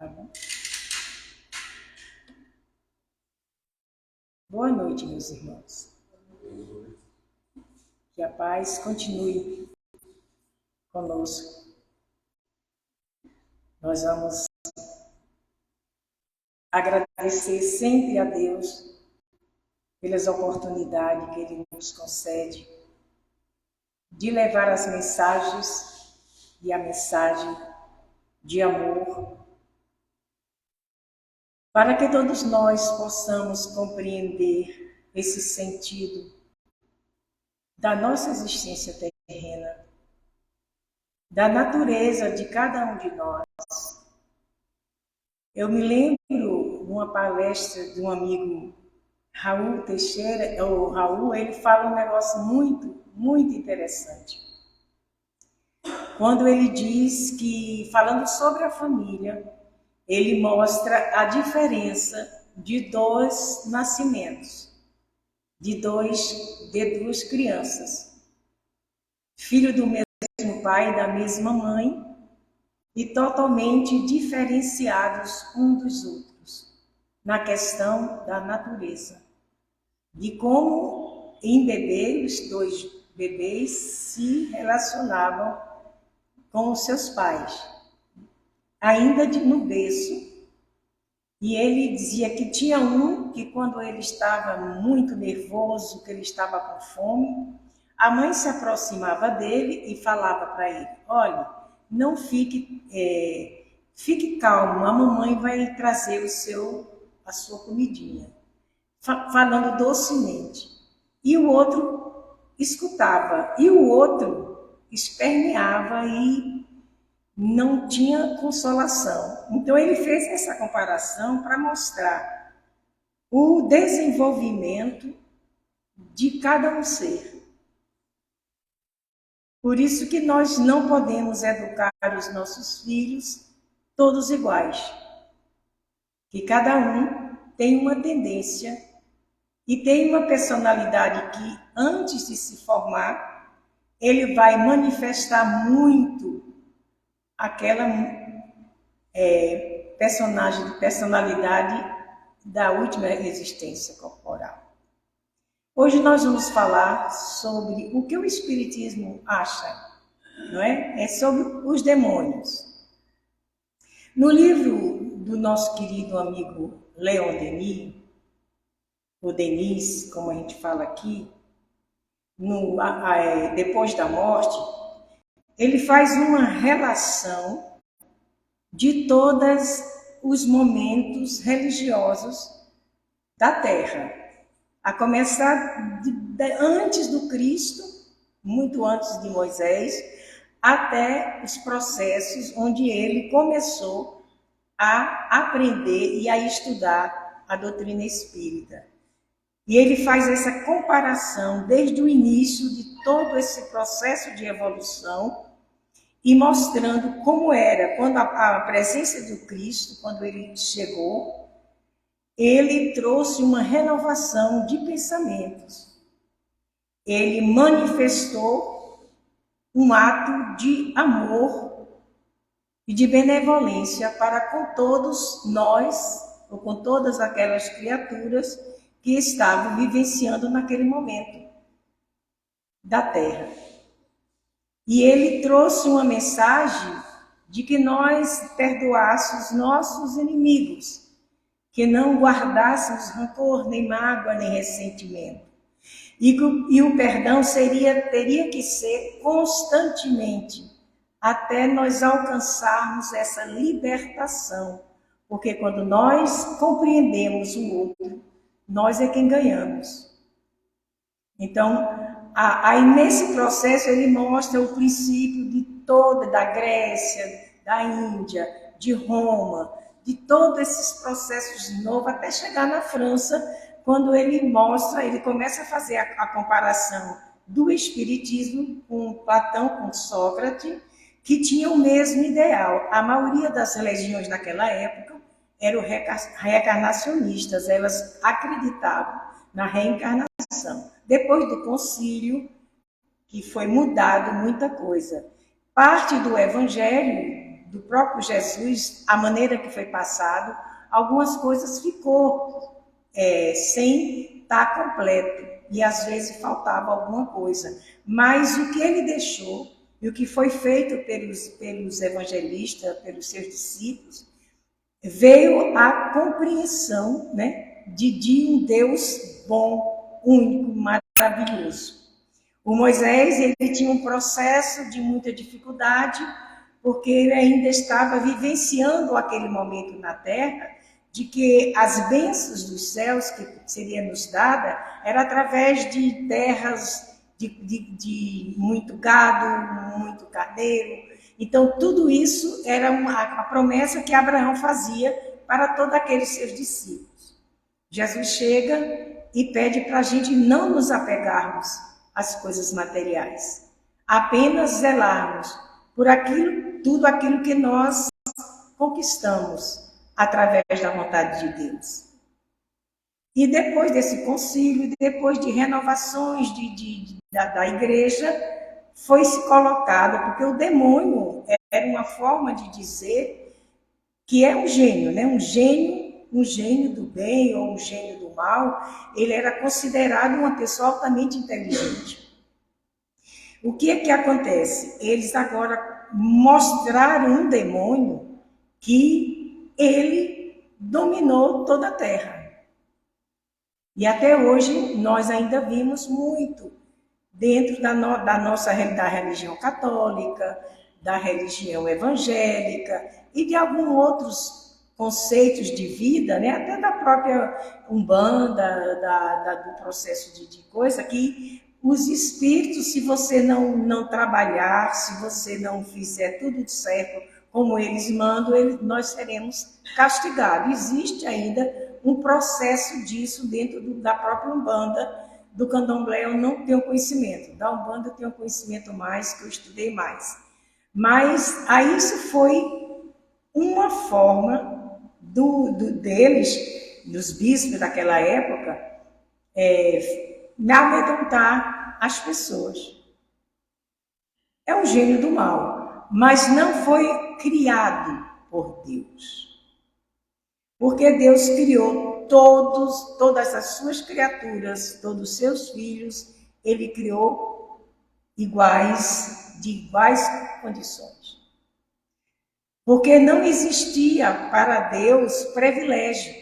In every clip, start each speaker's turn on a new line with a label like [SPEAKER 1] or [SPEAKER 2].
[SPEAKER 1] Tá bom? Boa noite, meus irmãos. Que a paz continue conosco. Nós vamos agradecer sempre a Deus pelas oportunidades que Ele nos concede de levar as mensagens e a mensagem de amor, para que todos nós possamos compreender esse sentido da nossa existência terrena, da natureza de cada um de nós. Eu me lembro de uma palestra de um amigo, Raul Teixeira, o Raul, ele fala um negócio muito interessante. Quando ele diz que, falando sobre a família, ele mostra a diferença de dois nascimentos, de duas crianças, filho do mesmo pai e da mesma mãe, e totalmente diferenciados uns dos outros, na questão da natureza, de como em bebê, os dois bebês se relacionavam com os seus pais, ainda no berço. E ele dizia que tinha um que, quando ele estava muito nervoso, que ele estava com fome, a mãe se aproximava dele e falava para ele: olha, não fique calmo, a mamãe vai trazer a sua comidinha, falando docemente. E o outro escutava, e o outro esperneava e não tinha consolação. Então ele fez essa comparação para mostrar o desenvolvimento de cada um ser. Por isso que nós não podemos educar os nossos filhos todos iguais. Que cada um tem uma tendência e tem uma personalidade que, antes de se formar, ele vai manifestar muito aquela personalidade da última existência corporal. Hoje nós vamos falar sobre o que o Espiritismo acha, não é? É sobre os demônios. No livro do nosso querido amigo Leon Denis, o Denis, como a gente fala aqui, depois da morte, ele faz uma relação de todos os momentos religiosos da Terra, a começar antes do Cristo, muito antes de Moisés, até os processos onde ele começou a aprender e a estudar a doutrina espírita. E ele faz essa comparação desde o início de todo esse processo de evolução e mostrando como era quando a presença do Cristo, quando ele chegou, ele trouxe uma renovação de pensamentos. Ele manifestou um ato de amor e de benevolência para com todos nós, ou com todas aquelas criaturas que estavam vivenciando naquele momento da Terra. E ele trouxe uma mensagem de que nós perdoássemos os nossos inimigos, que não guardássemos rancor, nem mágoa, nem ressentimento. E o perdão teria que ser constantemente, até nós alcançarmos essa libertação. Porque quando nós compreendemos o outro, nós é quem ganhamos. Então, aí nesse processo ele mostra o princípio da Grécia, da Índia, de Roma, de todos esses processos de novo, até chegar na França, quando ele começa a fazer a comparação do Espiritismo com Platão, com Sócrates, que tinha o mesmo ideal. A maioria das religiões naquela época eram reencarnacionistas, elas acreditavam na reencarnação. Depois do concílio, que foi mudado muita coisa. Parte do evangelho do próprio Jesus, a maneira que foi passado, algumas coisas ficou sem estar completo e às vezes faltava alguma coisa. Mas o que ele deixou e o que foi feito pelos evangelistas, pelos seus discípulos, veio a compreensão, né, de um Deus bom, único, maravilhoso. O Moisés, ele tinha um processo de muita dificuldade, porque ele ainda estava vivenciando aquele momento na terra, de que as bênçãos dos céus que seria nos dada era através de terras de muito gado, muito carneiro. Então, tudo isso era a promessa que Abraão fazia para todos aqueles seus discípulos. Jesus chega e pede para a gente não nos apegarmos às coisas materiais, apenas zelarmos por tudo aquilo que nós conquistamos através da vontade de Deus. E depois desse concílio, depois de renovações da igreja, foi se colocado, porque o demônio era uma forma de dizer que é um gênio, né? Um gênio do bem ou um gênio do mal, ele era considerado uma pessoa altamente inteligente. O que é que acontece? Eles agora mostraram um demônio que ele dominou toda a terra. E até hoje nós ainda vimos muito dentro da religião católica, da religião evangélica e de alguns outros conceitos de vida, né? Até da própria Umbanda, do processo de coisa, que os espíritos, se você não trabalhar, se você não fizer tudo certo como eles mandam, nós seremos castigados. Existe ainda um processo disso dentro da própria Umbanda. Do Candomblé eu não tenho conhecimento, da Umbanda eu tenho conhecimento mais, que eu estudei mais. Mas aí isso foi uma forma deles, dos bispos daquela época, amedrontar as pessoas. É um gênio do mal, mas não foi criado por Deus. Porque Deus criou todas as suas criaturas, todos os seus filhos, ele criou de iguais condições. Porque não existia para Deus privilégio.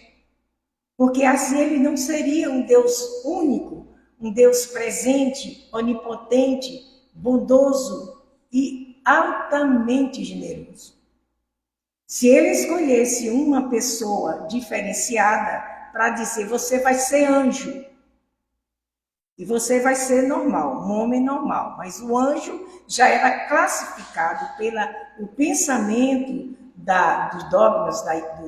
[SPEAKER 1] Porque assim ele não seria um Deus único, um Deus presente, onipotente, bondoso e altamente generoso. Se ele escolhesse uma pessoa diferenciada para dizer, você vai ser anjo e você vai ser normal, um homem normal, mas o anjo já era classificado pelo pensamento dos dogmas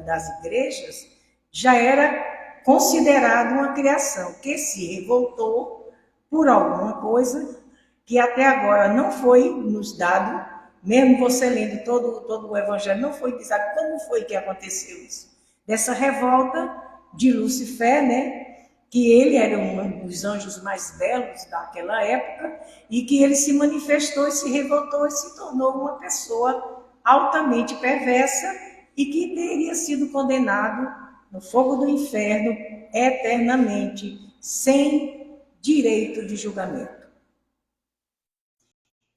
[SPEAKER 1] das igrejas, já era considerado uma criação que se revoltou por alguma coisa que até agora não foi nos dado. Mesmo você lendo todo o evangelho, não foi dizendo como foi que aconteceu isso. Dessa revolta de Lúcifer, né? Que ele era um dos anjos mais belos daquela época e que ele se manifestou e se revoltou e se tornou uma pessoa altamente perversa e que teria sido condenado no fogo do inferno eternamente, sem direito de julgamento.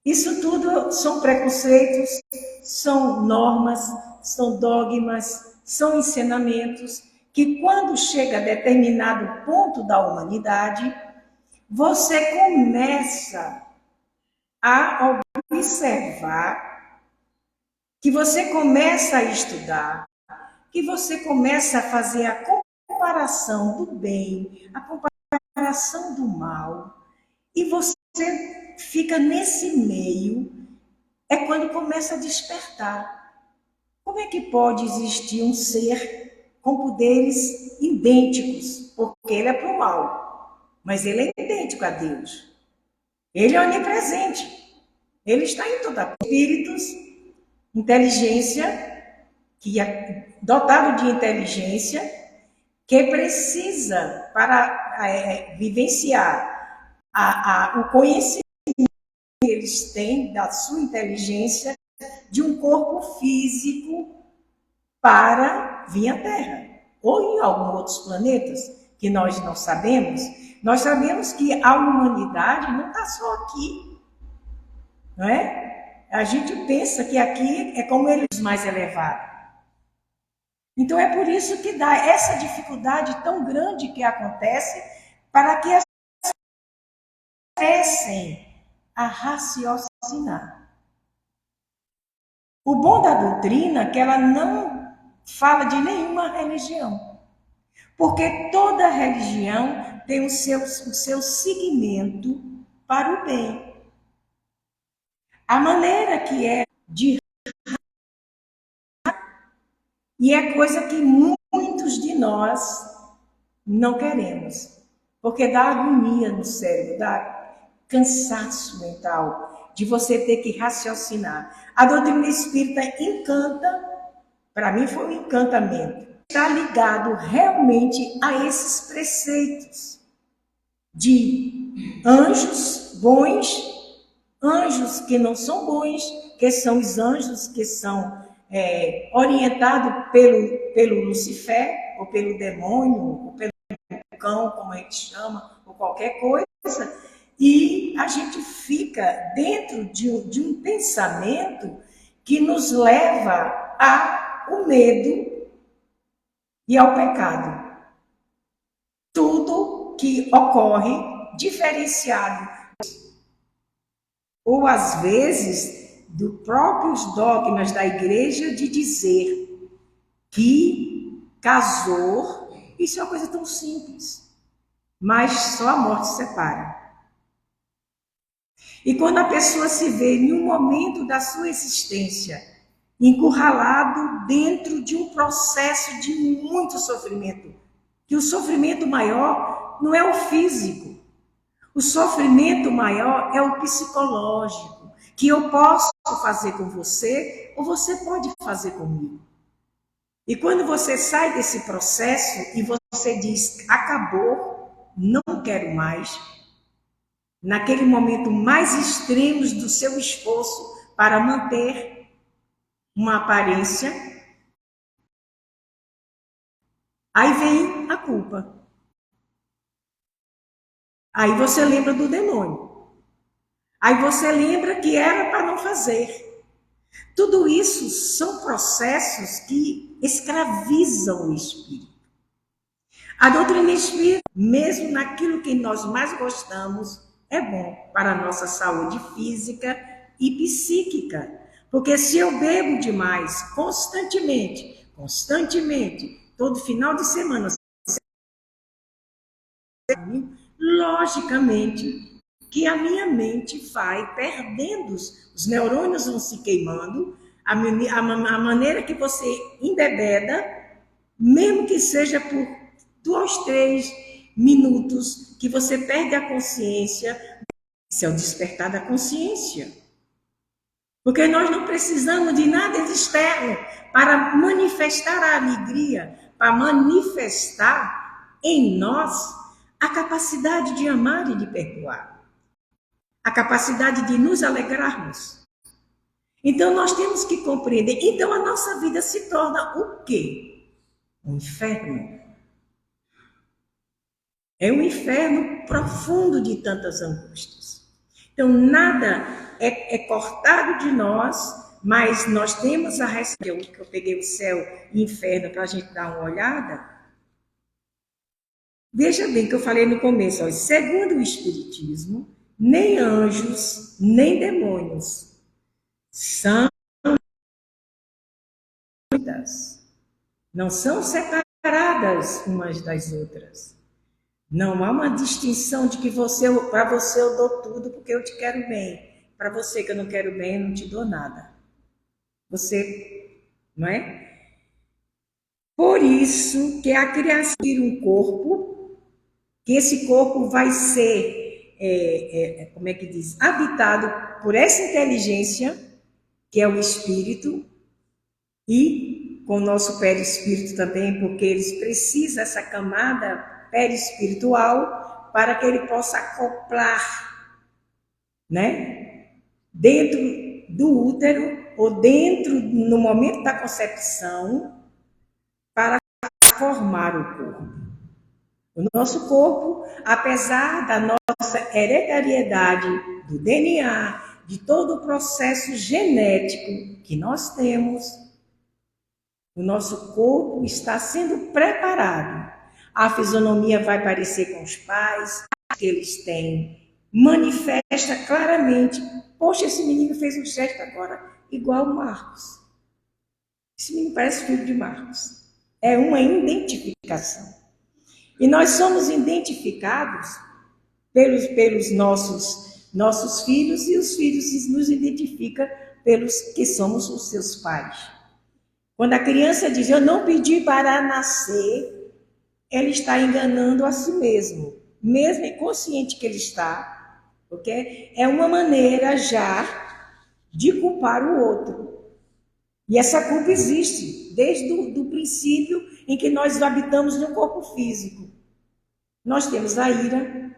[SPEAKER 1] Isso tudo são preconceitos, são normas, são dogmas, são ensinamentos que quando chega a determinado ponto da humanidade, você começa a observar, que você começa a estudar, que você começa a fazer a comparação do bem, a comparação do mal, e você fica nesse meio, é quando começa a despertar. Como é que pode existir um ser com poderes idênticos? Porque ele é para o mal, mas ele é idêntico a Deus. Ele é onipresente. Ele está em toda parte. Espíritos, inteligência, que é dotado de inteligência, que precisa para vivenciar o conhecimento que eles têm da sua inteligência, de um corpo físico para vir à Terra, ou em alguns outros planetas que nós não sabemos. Nós sabemos que a humanidade não está só aqui, não é? A gente pensa que aqui é como eles mais elevados. Então é por isso que dá essa dificuldade tão grande que acontece para que as pessoas comecem a raciocinar. O bom da doutrina é que ela não fala de nenhuma religião, porque toda religião tem o seu segmento para o bem. A maneira que é de... E é coisa que muitos de nós não queremos, porque dá agonia no cérebro, dá cansaço mental de você ter que raciocinar. A doutrina espírita encanta, para mim foi um encantamento. Está ligado realmente a esses preceitos de anjos bons, anjos que não são bons, que são os anjos que são orientados pelo Lucifer, ou pelo demônio, ou pelo cão, como a gente chama, ou qualquer coisa, e a gente fica dentro de um pensamento que nos leva ao medo e ao pecado. Tudo que ocorre diferenciado, ou às vezes dos próprios dogmas da igreja de dizer que casou, isso é uma coisa tão simples, mas só a morte separa. E quando a pessoa se vê em um momento da sua existência encurralado dentro de um processo de muito sofrimento, que o sofrimento maior não é o físico, o sofrimento maior é o psicológico, que eu posso fazer com você ou você pode fazer comigo. E quando você sai desse processo e você diz, acabou, não quero mais, naquele momento mais extremo do seu esforço para manter uma aparência, aí vem a culpa. Aí você lembra do demônio. Aí você lembra que era para não fazer. Tudo isso são processos que escravizam o espírito. A doutrina espírita, mesmo naquilo que nós mais gostamos, é bom para a nossa saúde física e psíquica. Porque se eu bebo demais, constantemente, todo final de semana, logicamente que a minha mente vai perdendo, os neurônios vão se queimando, a maneira que você embebeda, mesmo que seja por 2, 3 minutos, que você perde a consciência, isso é o despertar da consciência. Porque nós não precisamos de nada externo para manifestar a alegria, para manifestar em nós a capacidade de amar e de perdoar. A capacidade de nos alegrarmos. Então, nós temos que compreender. Então, a nossa vida se torna o quê? Um inferno. É um inferno profundo de tantas angústias. Então, nada é cortado de nós, mas nós temos a resposta. Que eu peguei o céu e inferno para a gente dar uma olhada. Veja bem que eu falei no começo. Ó, segundo o Espiritismo, nem anjos, nem demônios são, não são separadas umas das outras. Não há uma distinção de que para você eu dou tudo porque eu te quero bem. Para você que eu não quero bem, eu não te dou nada. Você, não é? Por isso que a criação de um corpo, que esse corpo vai ser como é que diz? Habitado por essa inteligência, que é o espírito, e com o nosso perispírito também, porque eles precisam dessa camada perispiritual para que ele possa acoplar, né? Dentro do útero, ou dentro, no momento da concepção, para formar o corpo. O nosso corpo, apesar da nossa hereditariedade do DNA, de todo o processo genético que nós temos, o nosso corpo está sendo preparado. A fisionomia vai parecer com os pais que eles têm. Manifesta claramente. Poxa, esse menino fez um gesto agora igual o Marcos. Esse menino parece filho de Marcos. É uma identificação. E nós somos identificados pelos nossos filhos, e os filhos nos identificam pelos que somos os seus pais. Quando a criança diz, eu não pedi para nascer, ele está enganando a si mesmo, mesmo inconsciente que ele está, ok? É uma maneira já de culpar o outro. E essa culpa existe desde o princípio em que nós habitamos no corpo físico. Nós temos a ira,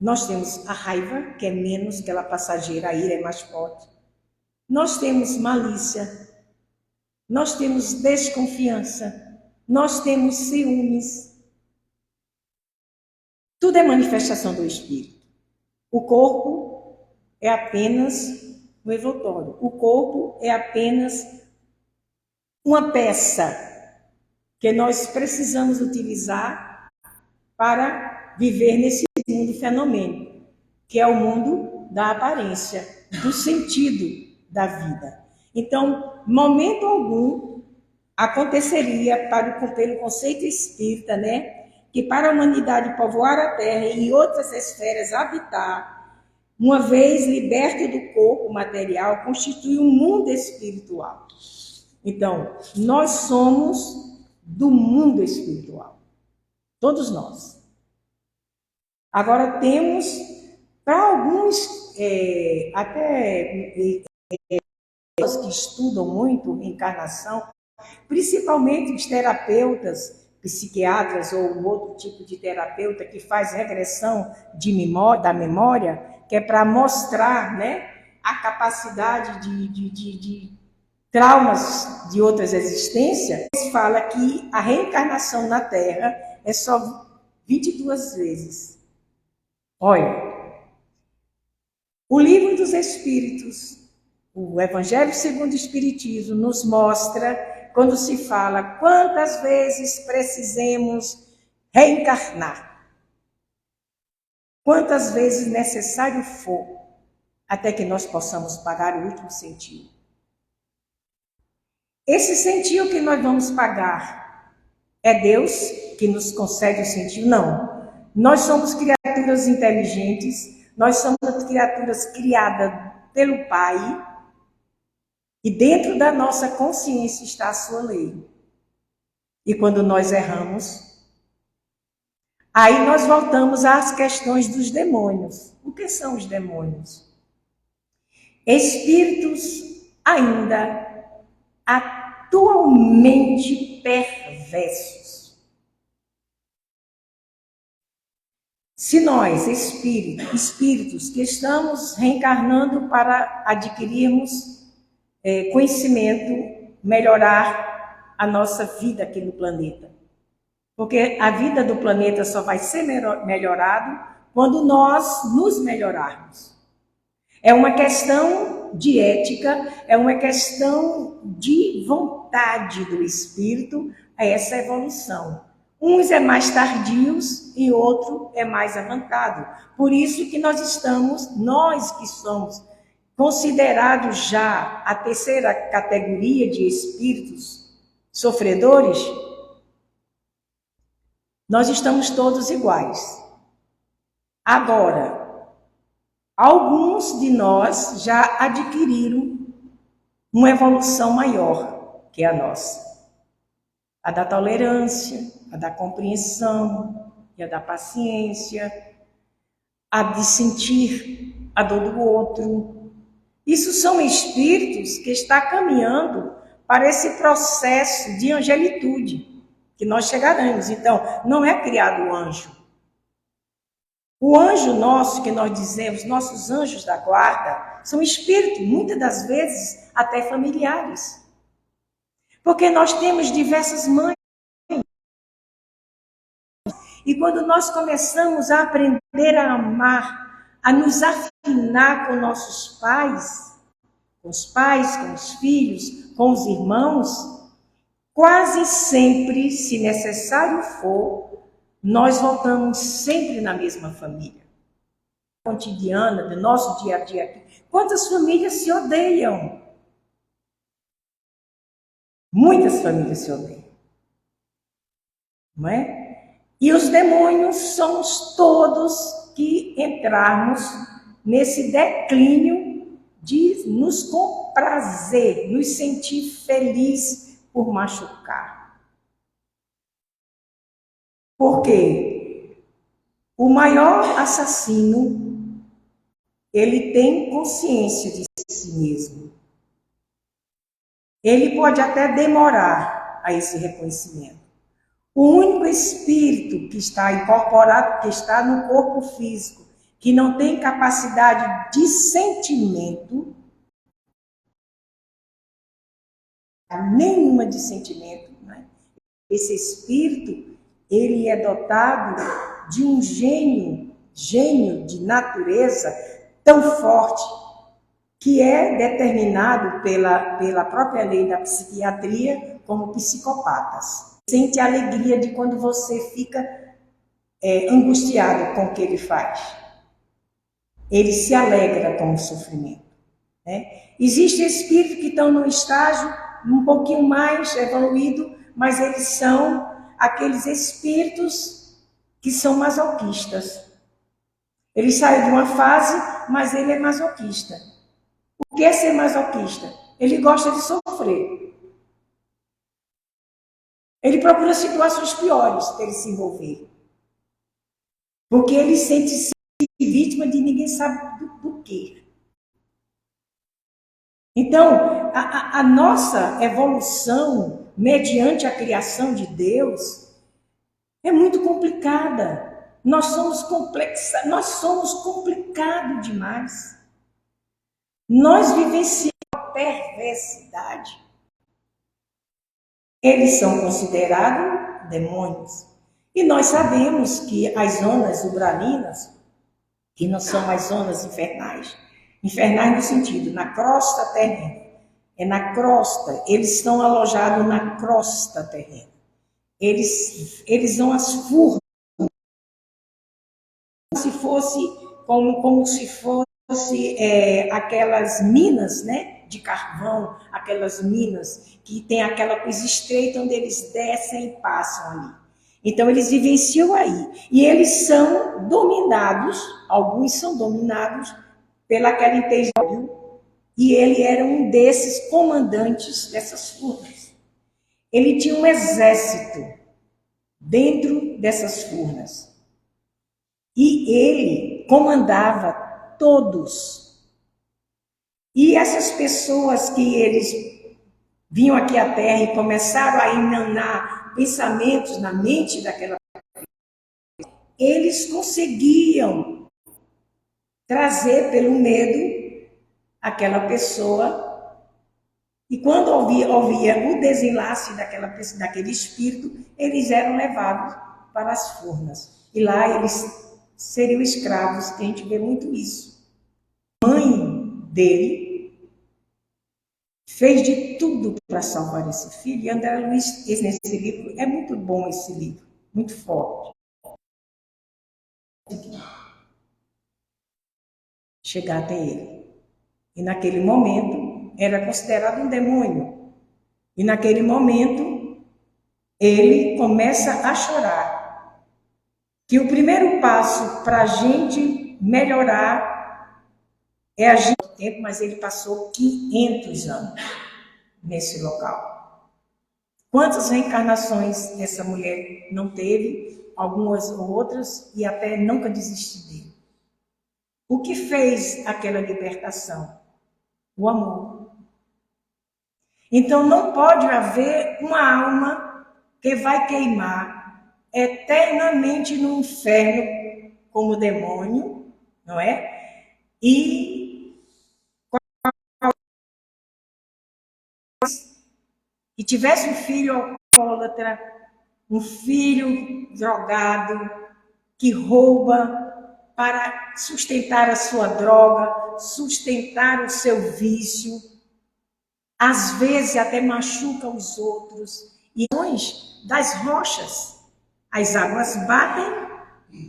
[SPEAKER 1] nós temos a raiva, que é menos, aquela passageira, a ira é mais forte. Nós temos malícia, nós temos desconfiança, nós temos ciúmes. Tudo é manifestação do espírito. O corpo é apenas um envoltório. O corpo é apenas uma peça que nós precisamos utilizar para viver nesse mundo fenômeno, que é o mundo da aparência, do sentido da vida. Então, momento algum aconteceria pelo conceito espírita, né, que para a humanidade povoar a Terra e outras esferas habitar, uma vez liberto do corpo material, constitui um mundo espiritual. Então, nós somos do mundo espiritual. Todos nós. Agora temos, para alguns, pessoas que estudam muito reencarnação, principalmente os terapeutas, psiquiatras ou um outro tipo de terapeuta que faz regressão da memória, que é para mostrar, né, a capacidade de traumas de outras existências, fala que a reencarnação na Terra é só 22 vezes. Olha, o Livro dos Espíritos, o Evangelho segundo o Espiritismo, nos mostra, quando se fala quantas vezes precisemos reencarnar, quantas vezes necessário for, até que nós possamos pagar o último centavo. Esse centavo que nós vamos pagar é Deus que nos concede o centavo? Não. Nós somos criaturas inteligentes, nós somos criaturas criadas pelo Pai, e dentro da nossa consciência está a sua lei. E quando nós erramos, aí nós voltamos às questões dos demônios. O que são os demônios? Espíritos ainda atualmente perversos. Se nós, espíritos que estamos reencarnando para adquirirmos conhecimento, melhorar a nossa vida aqui no planeta. Porque a vida do planeta só vai ser melhorado quando nós nos melhorarmos. É uma questão de ética, é uma questão de vontade do espírito a essa evolução. Uns é mais tardios e outro é mais avançado. Por isso que nós que somos considerados já a terceira categoria de espíritos sofredores, nós estamos todos iguais. Agora, alguns de nós já adquiriram uma evolução maior que a nossa. A da tolerância, a da compreensão e a da paciência, a de sentir a dor do outro. Isso são espíritos que estão caminhando para esse processo de angelitude, que nós chegaremos. Então, não é criado o anjo. O anjo nosso, que nós dizemos, nossos anjos da guarda, são espíritos, muitas das vezes, até familiares. Porque nós temos diversas mães. E quando nós começamos a aprender a amar, a nos afinar com nossos pais, com os filhos, com os irmãos, quase sempre, se necessário for, nós voltamos sempre na mesma família. Cotidiana, do nosso dia a dia aqui. Quantas famílias se odeiam? Muitas famílias se odeiam. Não é? E os demônios somos todos que entrarmos nesse declínio de nos comprazer, nos sentir felizes por machucar. Porque o maior assassino, ele tem consciência de si mesmo. Ele pode até demorar a esse reconhecimento. O único espírito que está incorporado, que está no corpo físico, que não tem capacidade de sentimento, nenhuma de sentimento, né? Esse espírito, ele é dotado de um gênio de natureza tão forte, que é determinado pela própria lei da psiquiatria como psicopatas. Sente a alegria de quando você fica angustiado com o que ele faz. Ele se alegra com o sofrimento. Né? Existem espíritos que estão num estágio um pouquinho mais evoluído, mas eles são aqueles espíritos que são masoquistas. Ele saiu de uma fase, mas ele é masoquista. O que é ser masoquista? Ele gosta de sofrer. Ele procura situações piores para ele se envolver. Porque ele sente-se vítima de ninguém sabe do quê. Então, a nossa evolução mediante a criação de Deus é muito complicada. Nós somos complicados demais. Nós vivenciamos a perversidade. Eles são considerados demônios. E nós sabemos que as zonas umbralinas, que não são as zonas infernais no sentido, na crosta terrena, é na crosta, eles estão alojados na crosta terrena. Eles dão as furnas, como se fosse aquelas minas, né? De carvão, aquelas minas que tem aquela coisa estreita onde eles descem e passam ali. Então eles vivenciam aí. E eles são dominados, alguns são dominados pelaquela inteligência. E ele era um desses comandantes dessas furnas. Ele tinha um exército dentro dessas furnas. E ele comandava todos. E essas pessoas que eles vinham aqui à Terra e começaram a emanar pensamentos na mente daquela pessoa, eles conseguiam trazer pelo medo aquela pessoa. E quando ouvia o desenlace daquele espírito, eles eram levados para as furnas. E lá eles seriam escravos, que a gente vê muito isso. A mãe dele fez de tudo para salvar esse filho. E André Luiz, nesse livro, é muito bom esse livro, muito forte. Chegar até ele. E naquele momento, era considerado um demônio. E naquele momento, ele começa a chorar. Que o primeiro passo para a gente melhorar é a gente tempo, mas ele passou 500 anos nesse local. Quantas reencarnações essa mulher não teve, algumas ou outras, e até nunca desistiu dele. O que fez aquela libertação? O amor. Então não pode haver uma alma que vai queimar eternamente no inferno como demônio, não é? E que tivesse um filho alcoólatra, um filho drogado, que rouba para sustentar a sua droga, sustentar o seu vício, às vezes até machuca os outros, e das rochas, as águas batem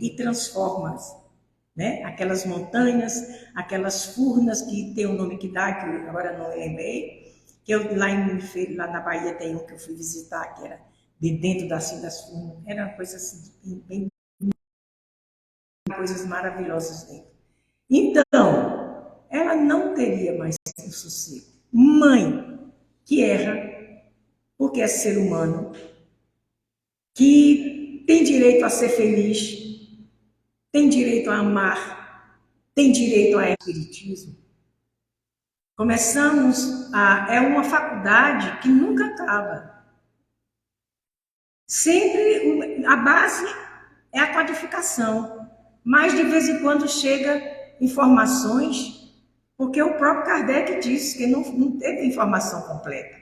[SPEAKER 1] e transformam, né? Aquelas montanhas, aquelas furnas que tem o nome que dá, que eu agora não lembrei, que eu, lá na Bahia tem um que eu fui visitar, que era de dentro assim, das furnas, era uma coisa assim, bem, coisas maravilhosas dentro. Então, ela não teria mais o sossego. Mãe que erra, porque é ser humano, que tem direito a ser feliz, tem direito a amar, tem direito a espiritismo. Começamos é uma faculdade que nunca acaba. Sempre a base é a codificação, mas de vez em quando chega informações, porque o próprio Kardec disse que não teve informação completa.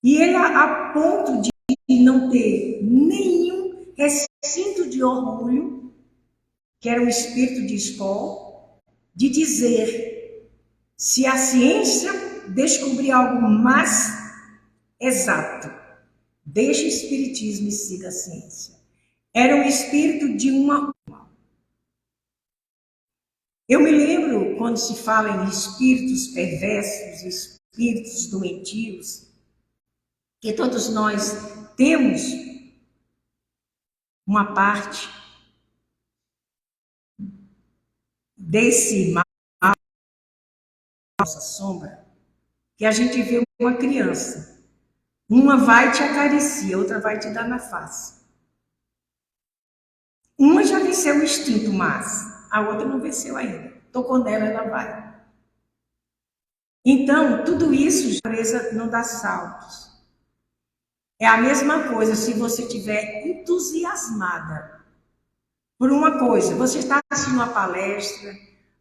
[SPEAKER 1] E ele, a ponto de não ter nenhum recinto de orgulho, que era o espírito de escola, de dizer se a ciência descobrir algo mais exato, deixe o espiritismo e siga a ciência. Era um espírito de uma... Eu me lembro quando se fala em espíritos perversos, espíritos doentios, que todos nós temos uma parte desse mal, nossa sombra, que a gente vê uma criança. Uma vai te acariciar, outra vai te dar na face. Uma já venceu o instinto, mas a outra não venceu ainda. Tocou nela, ela vai. Então, tudo isso, a natureza não dá saltos. É a mesma coisa se você estiver entusiasmada por uma coisa. Você está assistindo uma palestra,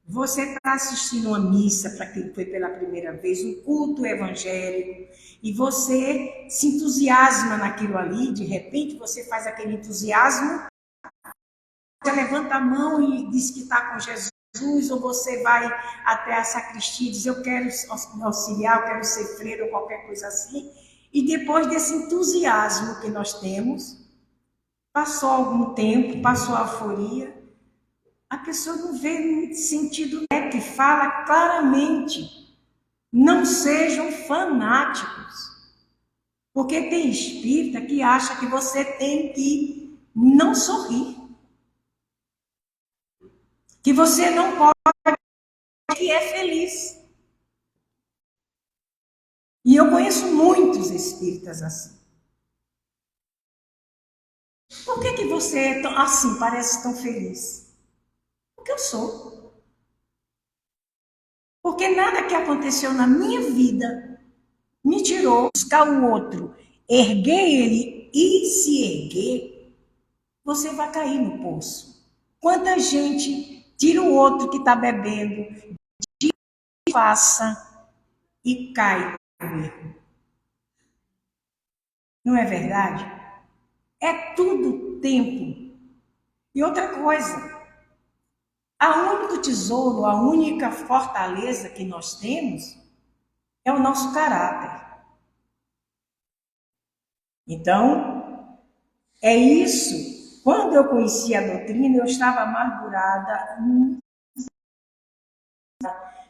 [SPEAKER 1] você está assistindo uma missa, para quem foi pela primeira vez, um culto evangélico, e você se entusiasma naquilo ali, de repente você faz aquele entusiasmo, você levanta a mão e diz que está com Jesus, ou você vai até a sacristia e diz, eu quero auxiliar, eu quero ser freira, ou qualquer coisa assim, e depois desse entusiasmo que nós temos, passou algum tempo, passou a euforia, a pessoa não vê sentido, que fala claramente, não sejam fanáticos, porque tem espírita que acha que você tem que não sorrir, que você não pode, que é feliz. E eu conheço muitos espíritas assim. Por que você é tão, assim, parece tão feliz? Porque eu sou. Porque nada que aconteceu na minha vida me tirou buscar o outro, erguer ele e se erguer, você vai cair no poço. Quanta gente tira o outro que está bebendo, passa e cai no erro. Não é verdade? É tudo tempo. E outra coisa, o único tesouro, a única fortaleza que nós temos é o nosso caráter. Então, é isso. Quando eu conheci a doutrina, eu estava amargurada,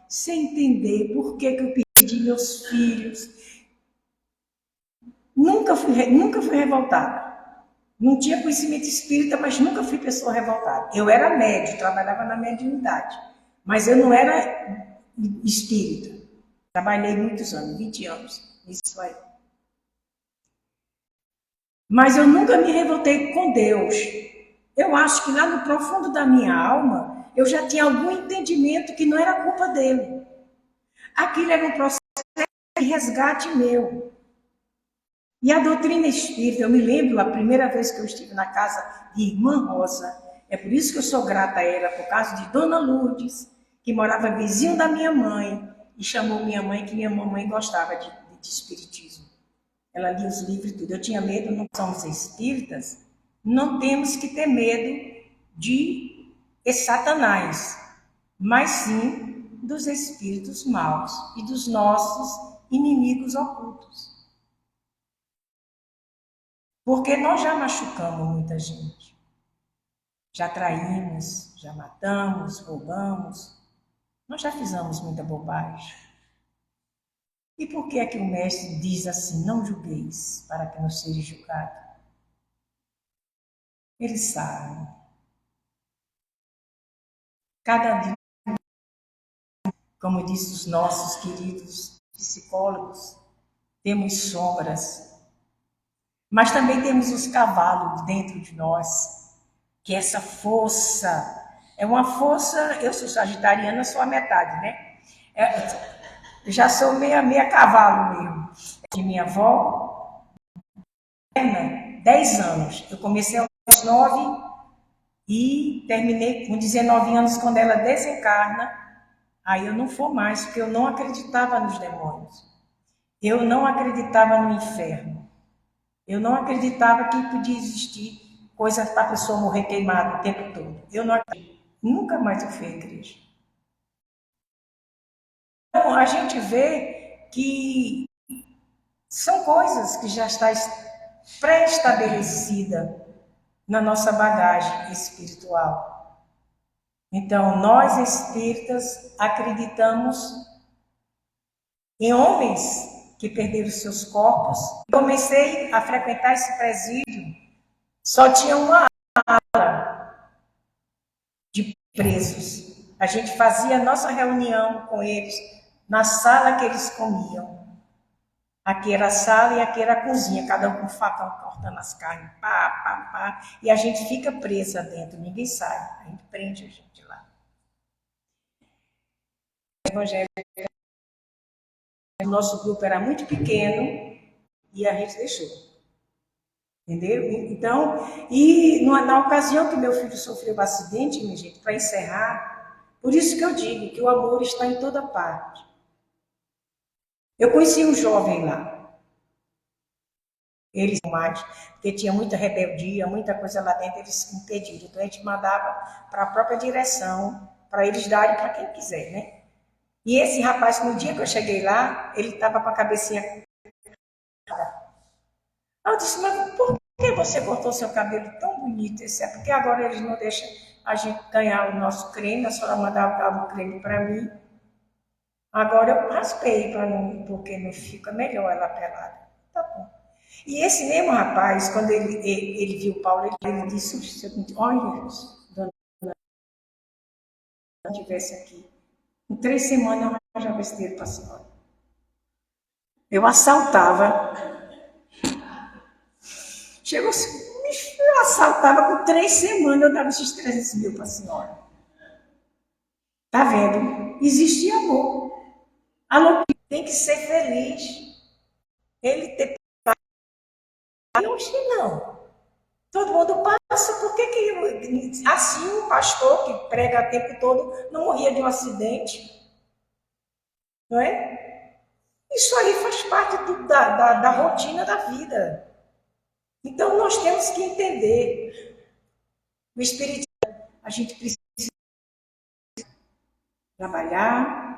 [SPEAKER 1] sem entender por que eu perdi meus filhos. Nunca fui revoltada. Não tinha conhecimento espírita, mas nunca fui pessoa revoltada. Eu era médium, trabalhava na mediunidade, mas eu não era espírita. Trabalhei muitos anos, 20 anos, isso aí. Mas eu nunca me revoltei com Deus. Eu acho que lá no profundo da minha alma, eu já tinha algum entendimento que não era culpa dele. Aquilo era um processo de resgate meu. E a doutrina espírita, eu me lembro a primeira vez que eu estive na casa de Irmã Rosa, é por isso que eu sou grata a ela, por causa de Dona Lourdes, que morava vizinho da minha mãe, e chamou minha mãe, que minha mamãe gostava de espiritismo. ela lia os livros e tudo. Eu tinha medo, não somos espíritas, não temos que ter medo de Satanás, mas sim dos espíritos maus e dos nossos inimigos ocultos. Porque nós já machucamos muita gente. Já traímos, já matamos, roubamos. Nós já fizemos muita bobagem. E por que é que o mestre diz assim, não julgueis, para que não seja julgado? Ele sabe. Cada dia, como disse os nossos queridos psicólogos, temos sombras, mas também temos os cavalos dentro de nós, que essa força, é uma força, eu sou sagitariana, sou a metade, né? Já sou meia cavalo mesmo. De minha avó, 10 anos. Eu comecei aos 9 e terminei com 19 anos quando ela desencarna. Aí eu não for mais, porque eu não acreditava nos demônios. Eu não acreditava no inferno. Eu não acreditava que podia existir coisa para a pessoa morrer queimada o tempo todo. Eu não acredito. Nunca mais eu fui à igreja. Então, a gente vê que são coisas que já está pré-estabelecida na nossa bagagem espiritual. Então, nós espíritas acreditamos em homens que perderam seus corpos. Eu comecei a frequentar esse presídio, só tinha uma ala de presos. A gente fazia a nossa reunião com eles na sala que eles comiam. Aqui era a sala e aqui era a cozinha, cada um com facão cortando as carnes, pá, pá, pá. E a gente fica presa dentro, ninguém sai. A gente prende a gente lá. O evangelho, o nosso grupo era muito pequeno e a gente deixou. Entendeu? Então, e na ocasião que meu filho sofreu o acidente, minha gente, para encerrar, por isso que eu digo que o amor está em toda parte. Eu conheci um jovem lá. Eles mais, porque tinha muita rebeldia, muita coisa lá dentro, eles impediram. Então a gente mandava para a própria direção, para eles darem para quem quiser, né? E esse rapaz, no dia que eu cheguei lá, ele estava com a cabecinha. Eu disse, mas por que você cortou seu cabelo tão bonito? Esse é porque agora eles não deixam a gente ganhar o nosso creme, a senhora mandava o creme para mim. Agora eu raspei para não, porque não fica melhor ela pelada. Tá bom. E esse mesmo rapaz, quando ele viu o Paulo, ele disse o seguinte, olha, dona, se eu estivesse aqui, em 3 semanas eu arranjava besteira para a senhora. Eu assaltava, chegou assim, eu assaltava com 3 semanas, eu dava esses 300 mil para a senhora. Tá vendo? Existe amor. Amor tem que ser feliz. Ele ter hoje não. Todo mundo passa, por que assim um pastor que prega o tempo todo não morria de um acidente? Não é? Isso aí faz parte da rotina da vida. Então nós temos que entender. O espiritismo, a gente precisa trabalhar,